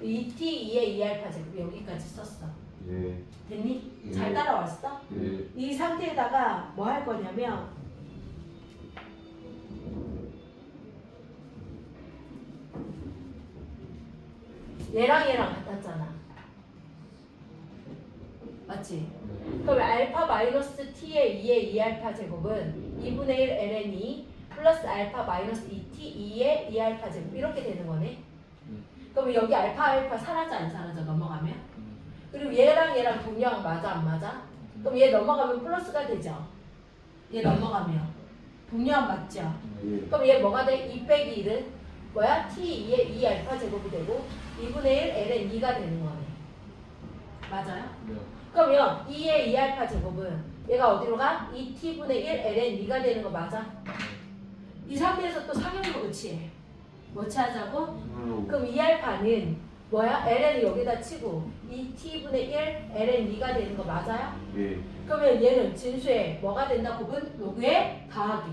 2t 2의 2알파 제곱 여기까지 썼어. 예. 됐니? 잘 따라왔어? 예. 이 상태에다가 뭐 할 거냐면 얘랑 얘랑 같았잖아. 맞지? 그럼 알파 마이너스 t의 2의 2알파 제곱은 2분의 1 ln 2 플러스 알파 마이너스 2t 2의 2알파 제곱 이렇게 되는 거네. 그럼 여기 알파 사라져 안 사라져 넘어가면? 그리고 얘랑 얘랑 동량 맞아 안 맞아? 그럼 얘 넘어가면 플러스가 되죠? 얘 넘어가면 동량 맞죠? 예. 그럼 얘 뭐가 돼? 2 빼기 1은 뭐야? t 2의 2알파 제곱이 되고 2분의 1 ln 2가 되는 거네. 맞아요? 네. 그러면 2의 2알파 제곱은 얘가 어디로 가? 2t분의 1 ln 2가 되는 거 맞아? 이 상태에서 또 상용으로 취해. 뭐 취하자고? 그럼 2알파는 뭐야? ln이 여기다 치고 2t분의 1 ln 2가 되는 거 맞아요? 예. 그러면 얘는 진수에 뭐가 된다? 곱은 로그에 더하기.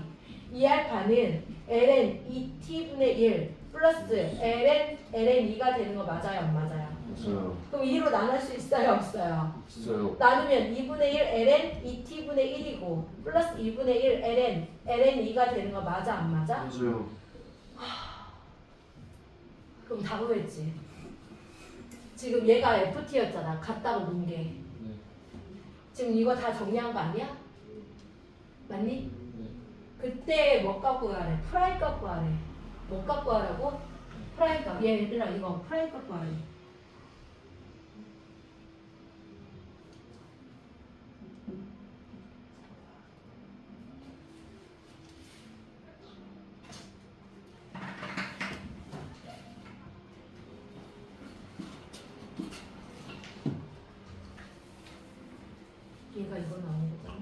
이 알파는 ln 2t분의 1 플러스 ln 2가 되는 거 맞아요? 안 맞아요? 있어요. 그럼 2로 나눌 수 있어요? 없어요? 있어요. 나누면 2분의 1 ln 2t분의 1이고 플러스 2분의 1 ln 2가 되는 거 맞아? 안 맞아? 있어요. 그럼 다 구했지. 지금 얘가 FT였잖아. 같다고 놓은 게. 지금 이거 다 정리한 거 아니야? 맞니? 그때 뭐 갖고 가래? 프라임 갖고 가래. 뭐 갖고 하라고? 프라임 갖고. 얘들아 이거 프라임 갖고 가래. 얘가 이거 나온 거잖아.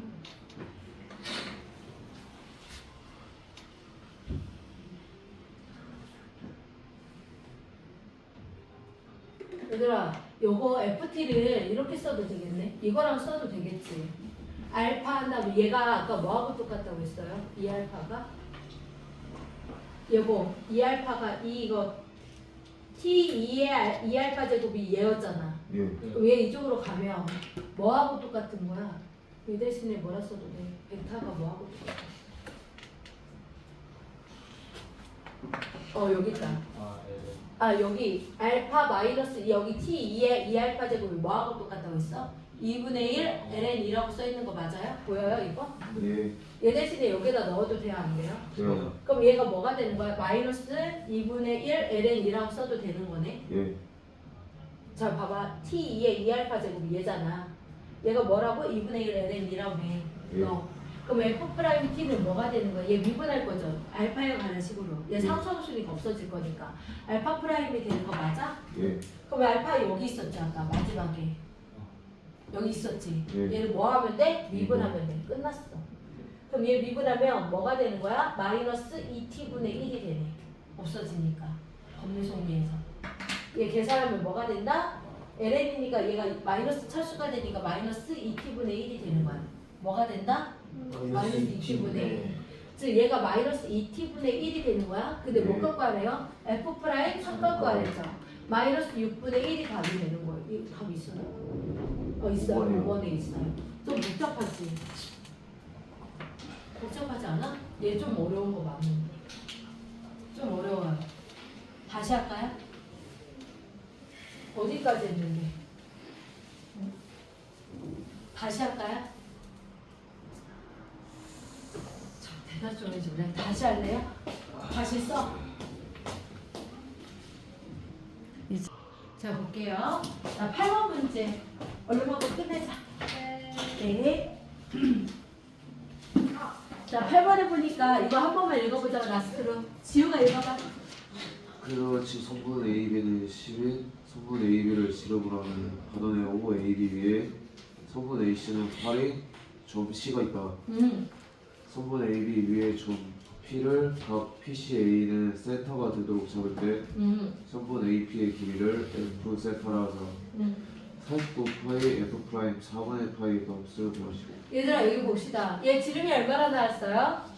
얘들아, 요거 FT를 이렇게 써도 되겠네. 이거랑 써도 되겠지. 알파 한다면 얘가 아까 뭐하고 똑같다고 했어요? 이 알파가? 여보, 이 알파가 이거 T2의 이 알파 제곱이 얘였잖아. 예. 그럼 얘 이쪽으로 가면 뭐하고 똑같은 거야? 이 대신에 뭐라 써도 돼? 베타가 뭐하고 똑같아? 여기 있다. 여기 알파 마이너스 여기 T2의 2알파 제곱이 뭐하고 똑같다고 했어? 2분의 1 ln2라고 써있는 거 맞아요? 보여요 이거? 예. 얘 대신에 여기다 넣어도 돼요 안 돼요? 돼요. 그럼 얘가 뭐가 되는 거야? 마이너스 2분의 1 ln2라고 써도 되는 거네? 예. 자 봐봐 T2의 2알파 제곱이 얘잖아. 얘가 뭐라고? 2분의 1 ln2라고 해. 예. 그럼 F 프라임 T는 뭐가 되는 거야? 얘 미분할 거죠. 알파에 관한 식으로. 얘 상수함수니까 없어질 거니까. 알파 프라임이 되는 거 맞아? 예. 그럼 알파 여기 있었지 아까 마지막에. 여기 있었지. 예. 얘를 뭐 하면 돼? 미분하면 돼. 끝났어. 그럼 얘 미분하면 뭐가 되는 거야? 마이너스 2t분의 1이 되네. 없어지니까. 법률송리에서. 얘 계산하면 뭐가 된다? ln이니까 얘가 마이너스 차수가 되니까 마이너스 2t분의 1이 되는 거야. 뭐가 된다? 마이너스 2t분의 1. 즉 얘가 마이너스 2t분의 1이 되는 거야. 근데 뭐 갖고 하래요? f 프라임 3 갖고 하랬죠. 마이너스 6분의 1이 답이 되는 거예요. 이 답이 있어요? 있어요. 5번에 있어요. 좀 복잡하지? 복잡하지 않아? 얘 좀 어려운 거 맞는데. 좀 어려워요. 다시 할까요? 어디까지 했는데? 다시 할까요? 대답 좀 해줄래? 다시 할래요? 다시 써. 자 볼게요. 자 8번 문제 얼른 하고 끝내자. 네. 자 8번에 보니까 이거 한 번만 읽어보자. 라스트로 지우가 읽어봐. 그렇지 성분 AB는 10인 성분 AB를 지름으로 하면 반원의 5 AD 위에 성분 AC는 8인 점 C가 있다. 성분 AB 위에 점 P를 각 PCA는 센터가 되도록 잡을 때 성분 AP의 길이를 F 세타라서 49 파이 F 프라임 4분의 파이 값을 구하시고. 얘들아 여기 봅시다. 얘 지름이 얼마나 나왔어요?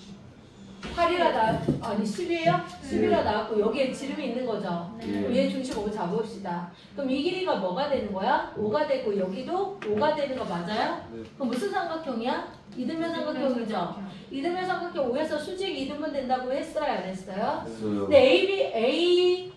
8이라 아니 10이에요? 10이라 나왔고 여기에 지름이 있는 거죠. 그럼 얘 중심 5 잡읍시다. 그럼 이 길이가 뭐가 되는 거야? 5가 되고 여기도 5가 되는 거 맞아요? 그럼 무슨 삼각형이야? 이등변 삼각형이죠. 이등변 삼각형 5에서 수직 이등분 된다고 했어요? 안 했어요? 했어요. 근데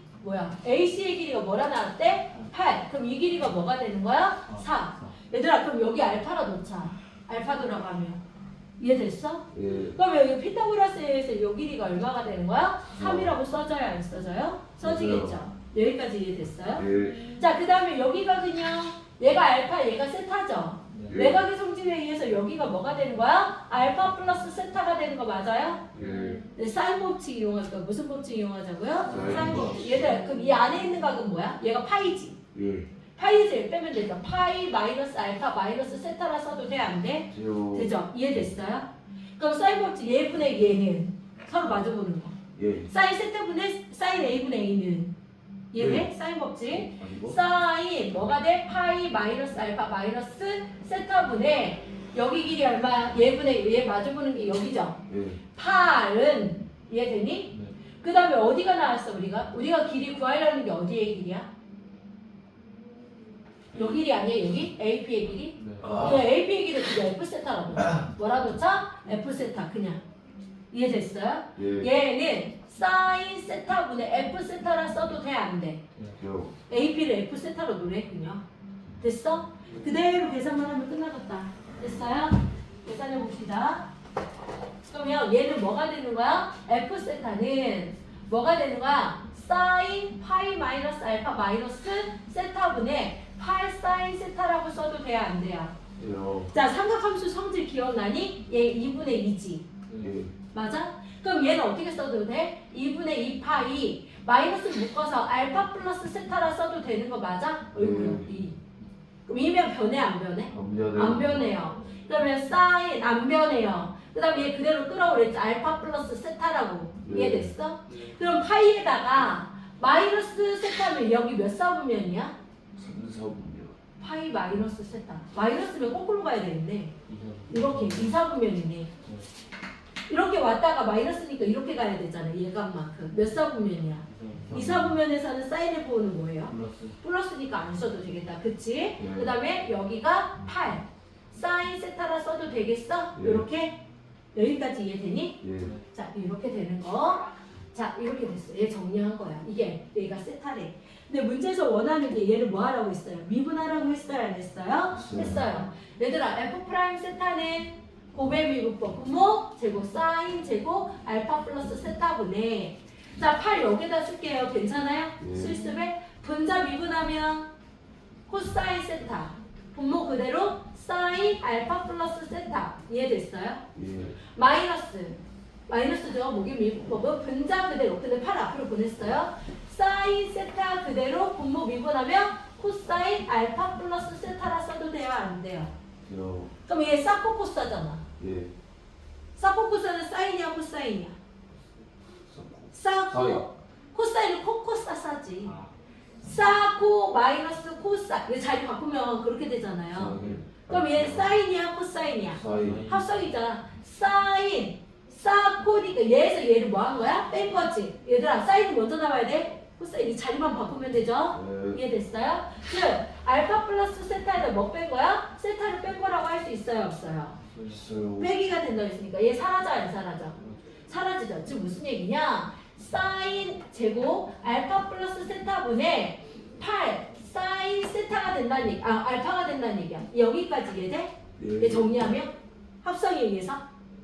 AC의 길이가 뭐라 나왔대? 8. 그럼 이 길이가 뭐가 되는 거야? 4. 얘들아 그럼 여기 알파라 놓자. 알파 돌아가면. 이해됐어? 예. 그러면 여기 피타고라스에 의해서 요 길이가 얼마가 되는 거야? 3이라고 써져요? 안 써져요? 써지겠죠? 여기까지 이해됐어요? 예. 자, 그 다음에 여기거든요. 얘가 알파, 얘가 세타죠? 예. 외곽의 성질에 의해서 여기가 뭐가 되는 거야? 알파 플러스 세타가 되는 거 맞아요? 예. 네, 사인 법칙 이용할 거야. 무슨 법칙 이용하자고요? 사인 사인 법칙. 얘들, 그럼 이 안에 있는 각은 뭐야? 얘가 파이지? 예. 파이 제일 빼면 되죠. 파이 마이너스 알파 마이너스 세타라 써도 돼? 안 돼? 돼요. 되죠? 이해됐어요? 그럼 사인 법칙 얘분의 얘는 서로 마주보는 거. 예. 사인 세타분의 사인 A분의 A는 이해돼? 사인 법칙. 아니고? 사인 뭐가 돼? 파이 마이너스 알파 마이너스 세타분의 여기 길이 얼마야? 얘분의 얘 마주보는 게 여기죠? 예. 8은 이해되니? 네. 그 다음에 어디가 나왔어 우리가 길이 구하려는 게 어디의 길이야? 요 길이 아니야 여기? AP의 길이? 네. 그 AP의 길을 그냥 F세타라고 뭐라고 쳐? F세타 그냥 이해됐어요? 예. 얘는 사인 세타분의 F세타라 써도 돼? 안 돼? 요. AP를 F세타로 노래 그냥 됐어? 그대로 계산만 하면 끝나겠다 됐어요? 계산해 봅시다 그러면 얘는 뭐가 되는 거야? F세타는 뭐가 되는 거야? 사인 파이 마이너스 알파 마이너스 세타분의 8 사인 세타라고 써도 돼요? 안 돼요? 요. 자 삼각함수 성질 기억나니? 얘 2분의 2지 예. 맞아? 그럼 얘는 어떻게 써도 돼? 2분의 2 파이 마이너스 묶어서 알파 플러스 세타라 써도 되는 거 맞아? 여기 그럼 이면 변해 안 변해? 안면에. 안 변해요. 그러면 사인 안 변해요. 그 다음에 얘 그대로 끌어오랬지. 알파 플러스 세타라고. 네. 이해됐어? 그럼 파이에다가 마이너스 세타면 여기 몇 사분면이야? 3사분면. 파이 마이너스 세타. 마이너스면 거꾸로 가야 되는데 이렇게 2사분면이네. 이렇게 왔다가 마이너스니까 이렇게 가야 되잖아. 얘값만큼. 몇 사분면이야? 2사분면에서는 사인을 보는 뭐예요? 플러스. 플러스니까 안 써도 되겠다. 그치? 네. 그 다음에 여기가 8. 사인 세타라 써도 되겠어? 네. 이렇게? 여기까지 이해되니? 예. 자, 이렇게 되는 거. 자, 이렇게 됐어. 얘 정리한 거야. 이게 얘가 세타래. 근데 문제에서 원하는 게 얘를 뭐 하라고 했어요? 미분하라고 했어요? 안 했어요? 네. 했어요. 얘들아, F 프라임 세타는 고배 미분법 분모 제곱 사인 제곱 알파 플러스 세타분의 자, 8 여기다 쓸게요. 괜찮아요? 네. 실습에 분자 미분하면 코사인 세타 분모 그대로 사인 알파 플러스 세타 이해됐어요? 예. 마이너스죠. 목의 미분법은 분자 그대로 근데 8 앞으로 보냈어요. 사인 세타 그대로 분모 미분하면 코사인 알파 플러스 세타라 써도 돼요? 안 돼요? 요. 그럼 얘 사코코사잖아. 예. 사코코사는 사인이야 코사인이야? 사인. 사코 코사인은 코코사사지. 사코 마이너스 코사 이거 자리 바꾸면 그렇게 되잖아요. 그럼 얘 사인이야 코사인이야? 사인. 합성이잖아. 사인 사코니까 얘에서 얘를 뭐 한 거야? 뺀 거지. 얘들아 사인이 먼저 나와야 돼. 코사인 자리만 바꾸면 되죠. 예. 이해됐어요? 즉 알파 플러스 세타에다 뭐 뺀 거야? 세타를 뺀 거라고 할 수 있어요 없어요? 있어요. 빼기가 된다고 했으니까 얘 사라져 안 사라져? 사라지죠. 즉 무슨 얘기냐? 사인 제곱 알파 플러스 세타분의 8 사인 세타가 된다는 얘기 알파가 된다는 얘기야. 여기까지 이해돼? 얘 예. 정리하면 합성에 의해서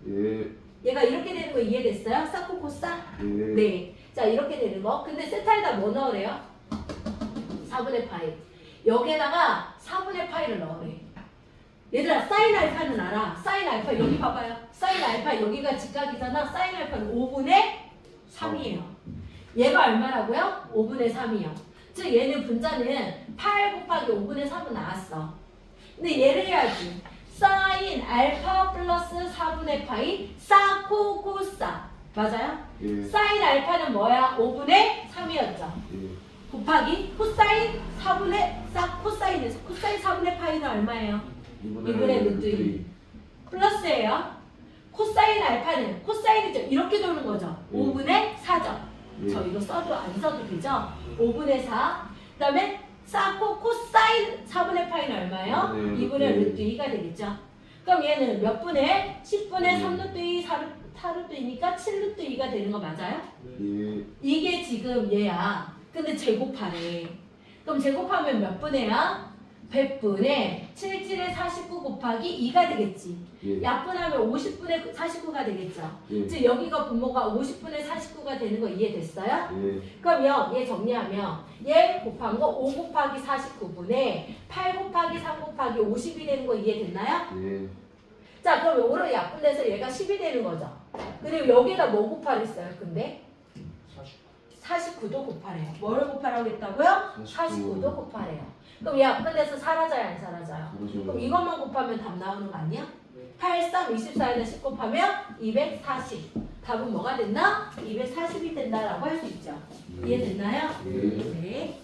예. 얘가 이렇게 되는 거 이해됐어요? 사코코사? 예. 네. 자 이렇게 되는 거. 근데 세타에다 뭐 넣으래요? 4분의 파이. 여기에다가 4분의 파이를 넣으래. 얘들아 사인 알파는 알아. 사인 알파 여기 봐봐요. 사인 알파 여기가 직각이잖아. 사인 알파는 5분의 3이에요. 얘가 얼마라고요? 5분의 3이요. 즉 얘는 분자는 8 곱하기 5분의 3은 나왔어. 근데 얘를 해야지. 사인 알파 플러스 4분의 파이 사코코사 맞아요? 예. 사인 알파는 뭐야? 5분의 3이었죠. 예. 곱하기 코사인 4분의 코사인 4분의 파이는 얼마예요? 2분의 루트 2 플러스예요. 코사인 알파는 코사인이죠. 이렇게 도는 거죠. 5분의 4죠. 예. 저 이거 써도 안 써도 되죠? 5분의 4. 그 다음에 사코 코사인 4분의 파이는 얼마예요? 네, 2분의 네. 루트 2가 되겠죠. 그럼 얘는 몇 분의? 10분의 3루트 2, 4루트 2니까 7루트 2가 되는 거 맞아요? 예. 이게 지금 얘야. 근데 제곱하래. 그럼 제곱하면 몇 분의야? 100분의 77의 49 곱하기 2가 되겠지. 예. 약분하면 50분의 49가 되겠죠. 예. 즉 여기가 분모가 50분의 49가 되는 거 이해됐어요? 예. 그러면 얘 정리하면 얘 곱한 거 5 곱하기 49분의 8 곱하기 3 곱하기 50이 되는 거 이해됐나요? 예. 자 그럼 5로 약분돼서 얘가 10이 되는 거죠. 그리고 여기다 뭐 곱하랬어요? 근데 49도 곱하래요. 뭐를 곱하라고 했다고요? 49도 곱하래요. 그럼 얘 약분돼서 사라져요? 안 사라져요? 그럼 이것만 곱하면 답 나오는 거 아니야? 8, 3, 24에다 10 곱하면 240. 답은 뭐가 됐나? 240이 된다라고 할 수 있죠. 이해됐나요? 네. 네.